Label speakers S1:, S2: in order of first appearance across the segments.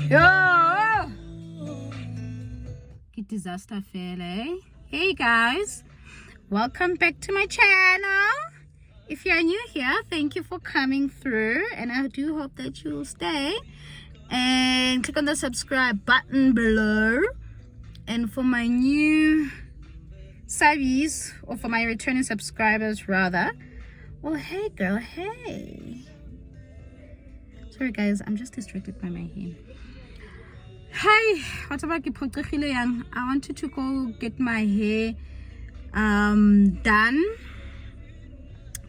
S1: Yo! Get disaster fail, eh? Hey guys, welcome back to my channel. If you're new here, thank you for coming through, and I do hope that you'll stay and click on the subscribe button below. And for my new subbies, or for my returning subscribers rather, well, hey girl, hey. Sorry guys, I'm just distracted by my hair. Hi, what about I wanted to go get my hair done,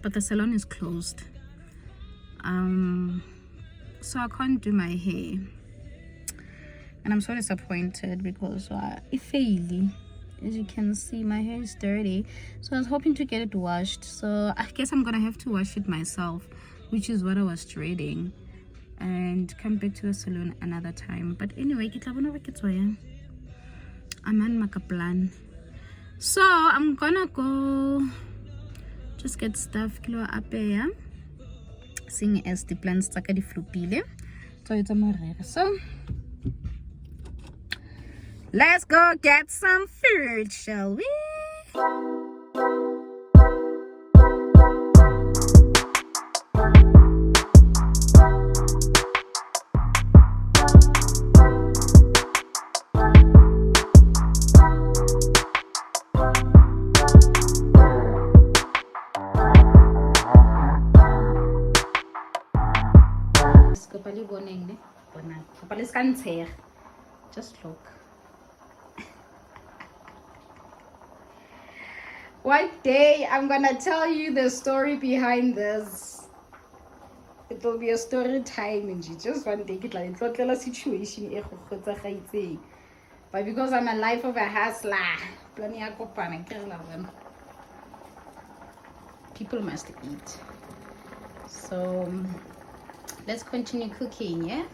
S1: but the salon is closed, so I can't do my hair, and I'm so disappointed because it failed. As you can see, my hair is dirty, so I was hoping to get it washed, so I guess I'm gonna have to wash it myself, which is what I was dreading, and come back to the salon another time. But anyway, I'm on my plan, so I'm gonna go just get stuff kilo up here, seeing as the plants are di flupile, so it's a morere. So let's go get some food, shall we? Just look. One day I'm gonna tell you the story behind this. It will be a story time, and just one day get like a situation. But because I'm a life of a hustler, people must eat. So let's continue cooking, yeah?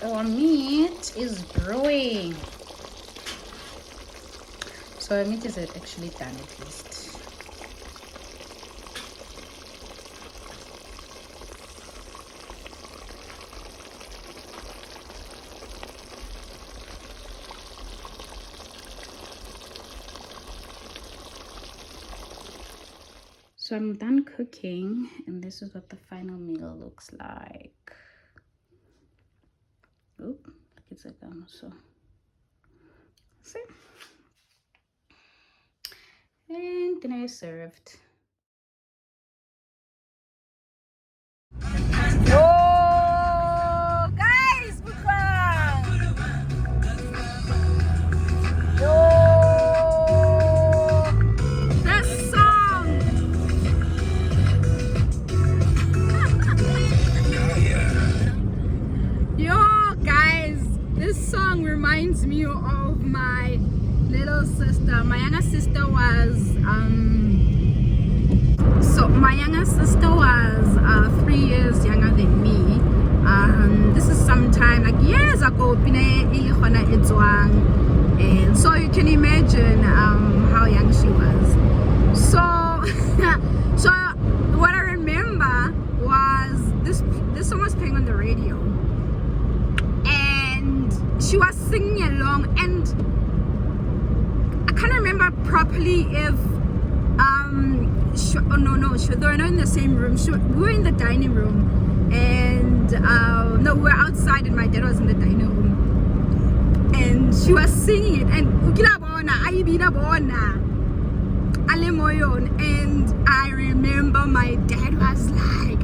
S1: Our meat is brewing. So our meat is actually done at least. So I'm done cooking, and this is what the final meal looks like. Oh, it's a gun, so see, and dinner is served. Oh, guys, this song. Yo, guys, this song reminds me of my little sister. My younger sister was 3 years younger than me. This is sometime like years ago, and so you can imagine how young she was. So so what I remember was this song was playing on the radio, and she was singing along, and I can't remember properly if they were not in the same room. We were in the dining room, and no, we were outside, and my dad was in the dining room, and she was singing it, and I remember my dad was like,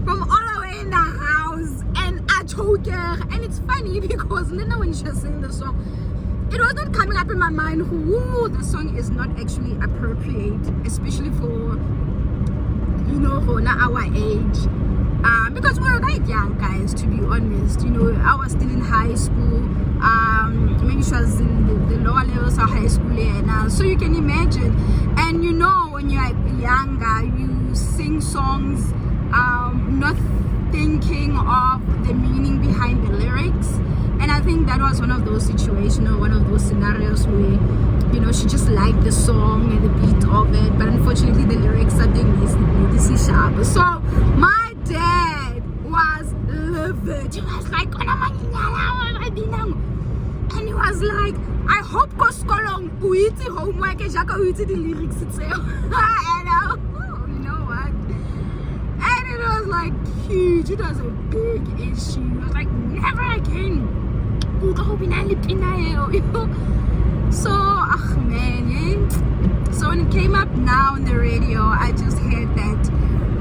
S1: from all the way in the house, and I told her. And it's funny because Linda, when she was singing the song, it was not coming up in my mind, ooh, the song is not actually appropriate, especially for, you know, our age. Because we were quite young, guys, to be honest. You know, I was still in high school. Maybe she was in the lower levels of high school now. So you can imagine. And you know, when you're younger, you sing songs not thinking of the meaning behind the lyrics. And I think that was one of those situations, or one of those scenarios where, you know, she just liked the song and the beat of it, but unfortunately the lyrics are doing this sharp. So my dad was livid. He was like, and he was like, I hope Koskolong uiti homework and Jaka uiti the lyrics itself. And you know what? And it was like huge. It was a big issue. I was like, never again. So, man, yeah. So when it came up now on the radio, I just had that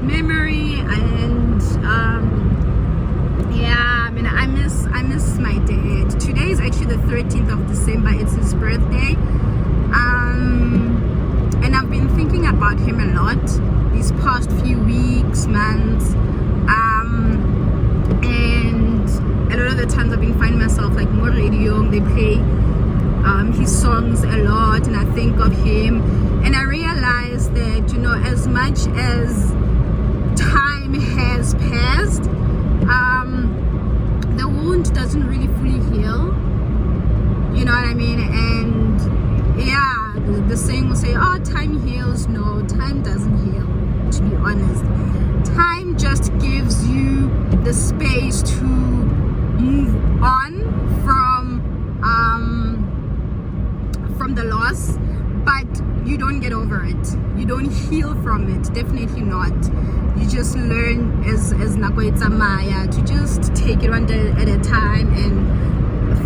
S1: memory, and yeah, I mean, I miss my dad. Today is actually the 13th of December. It's his birthday, and I've been thinking about him a lot these past few weeks, months, and a lot of the times I've been finding myself like more radio. They play his songs a lot, and I think of him, and I realize that, you know, as much as time has passed, the wound doesn't really fully heal, you know what I mean? And yeah, the saying will say, oh, time heals. No, time doesn't heal, to be honest. Time just gives you the space to move on from the loss, but you don't get over it. You don't heal from it. Definitely not. You just learn as Nako Maya to just take it one day at a time and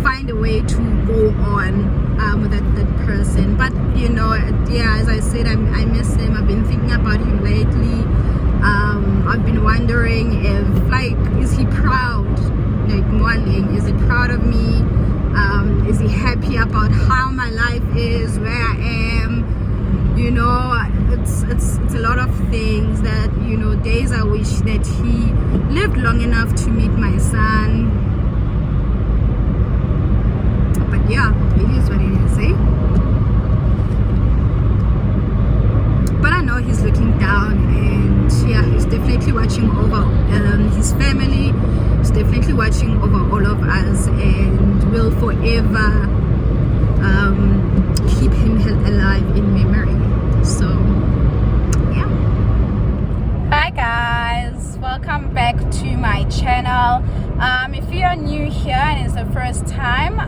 S1: find a way to go on with that person. But you know, yeah, as I said, I miss him. I've been thinking about him lately. I've been wondering if, like, is he proud? Like, Mwaling, is he proud of me? Is he happy about how my life is, where I am? You know, it's a lot of things that, you know, days I wish that he lived long enough to meet my son. But yeah, it is what it is, eh? But I know he's looking down, and yeah, he's definitely watching over his family. He's definitely watching over all of us, and will forever keep him alive in memory. So yeah. Hi guys, welcome back to my channel. If you are new here and it's the first time,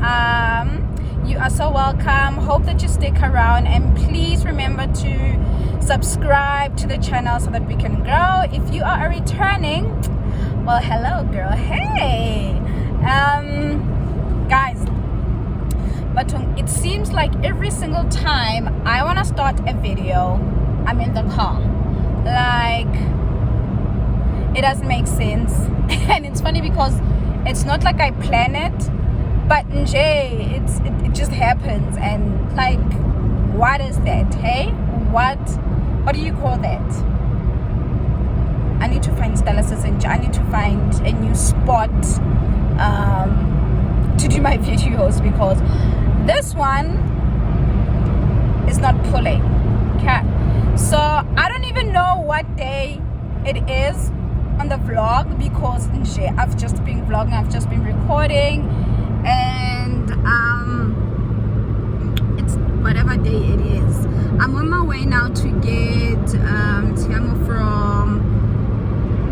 S1: you are so welcome. Hope that you stick around, and please remember to subscribe to the channel so that we can grow. If you are returning, well, hello girl, hey. Guys, but it seems like every single time I want to start a video, I'm in the car. Like, it doesn't make sense. And it's funny because it's not like I plan it, but it just happens. And like, what is that, hey? What do you call that? I need to find Stellas, and I need to find a new spot to do my videos, because this one is not pulling. Okay, so I don't even know what day it is on the vlog, because I've just been vlogging, I've just been recording, and it's whatever day it is. I'm on my way now to get Tiamo from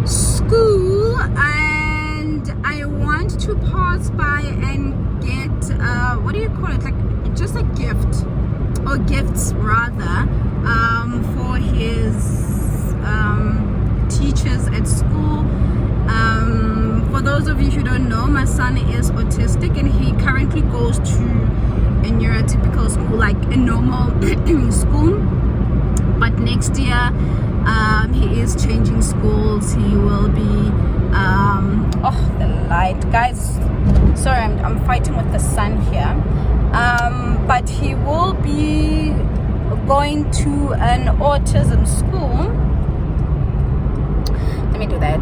S1: school, and I want to pass by and get what do you or gifts rather, for his teachers at school. For those of you who don't know, my son is autistic and he currently goes to a neurotypical school, like a normal school. But next year, he is changing schools. He will be, oh, the light, guys. Sorry, I'm fighting with the sun here. But he will be going to an autism school. Let me do that.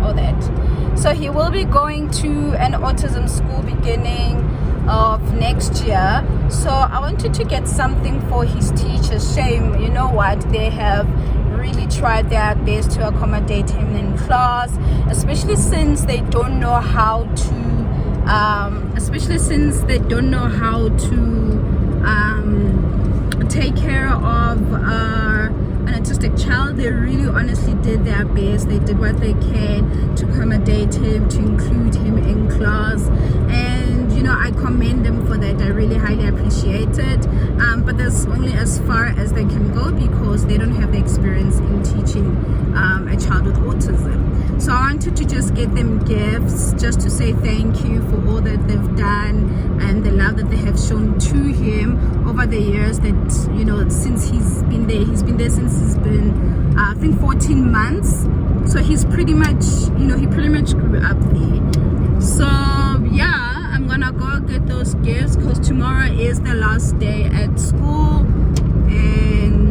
S1: Oh, that. So he will be going to an autism school beginning of next year. So I wanted to get something for his teachers. Shame, you know what, they have really tried their best to accommodate him in class, especially since they don't know how to take care of an autistic child. They really honestly did their best. They did what they can to accommodate him, to include him in class, and you know, I commend them for that. I really highly appreciate it, but that's only as far as they can go because they don't have the experience in teaching a child with autism. So I wanted to just get them gifts just to say thank you for all that they've done and the love that they have shown to him over the years that, you know, since he's been there since he's been I think 14 months. So he's pretty much, you know, he pretty much grew up there. So yeah, I'm gonna go get those gifts because tomorrow is the last day at school, and